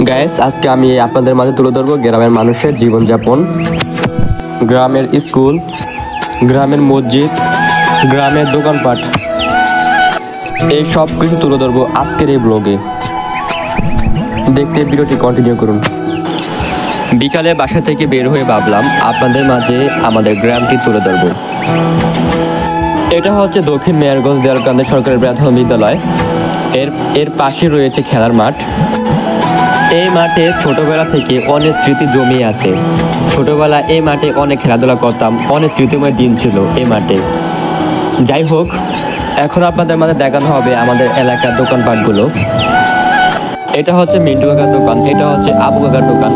Guys, আজকে আমি আপনাদের মাঝে তুলে ধরবো গ্রামের মানুষের জীবনযাপন, গ্রামের স্কুল, গ্রামের মসজিদ, গ্রামের দোকানপাট, এই সব কিছু তুলে ধরবো আজকের এই ব্লগে। দেখতে ভিডিওটি কন্টিনিউ করুন। বিকালে বাসা থেকে বের হয়ে ভাবলাম আপনাদের মাঝে আমাদের গ্রামটি তুলে ধরবো। এটা হচ্ছে দক্ষিণ মেহেরগঞ্জ দেয়ালকান্দি সরকারি প্রাথমিক বিদ্যালয়। এর পাশে রয়েছে খেলার মাঠ। এই মাঠে ছোটবেলা থেকে অনেক স্মৃতি জমিয়ে আছে। ছোটবেলায় এই মাঠে অনেক খেলাধুলা করতাম, অনেক স্মৃতিময় দিন ছিল এই মাঠে। যাই হোক, এখন আপনাদের মাঝে দেখানো হবে আমাদের এলাকার দোকানপাটগুলো। এটা হচ্ছে মিন্টু কাকার দোকান, এটা হচ্ছে আবু কাকার দোকান।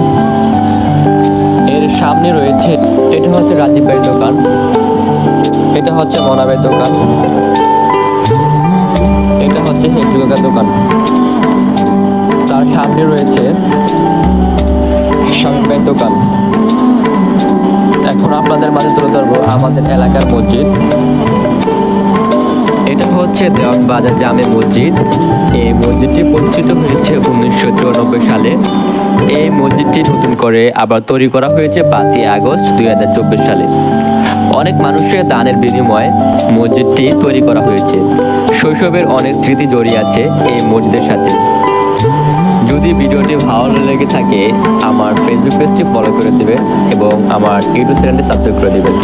এর সামনে রয়েছে, এটা হচ্ছে রাজীব ভাইয়ের দোকান, এটা হচ্ছে মনা ভাইয়ের দোকান, এটা হচ্ছে হেঞ্জু কাকার দোকান। তার সামনে রয়েছে শামীম ভাইয়ের দোকান। এখন আপনাদের মাঝে তুলে ধরবো আমাদের এলাকার মসজিদ। এটা হচ্ছে দেওয়ান বাজার জামে মসজিদ। এই মসজিদটি প্রতিষ্ঠিত হয়েছে 1994 সালে। এই মসজিদটি নতুন করে আবার তৈরি করা হয়েছে 5ই আগস্ট 2024 সালে। অনেক মানুষের দানের বিনিময়ে মসজিদটি তৈরি করা হয়েছে। শৈশবের অনেক স্মৃতি জড়িয়ে আছে এই মসজিদের সাথে। যদি ভিডিওটি ভালো লেগে থাকে আমার ফেসবুক পেজটি ফলো করে দেবেন এবং আমার ইউটিউব চ্যানেলটি সাবস্ক্রাইব করে দেবেন।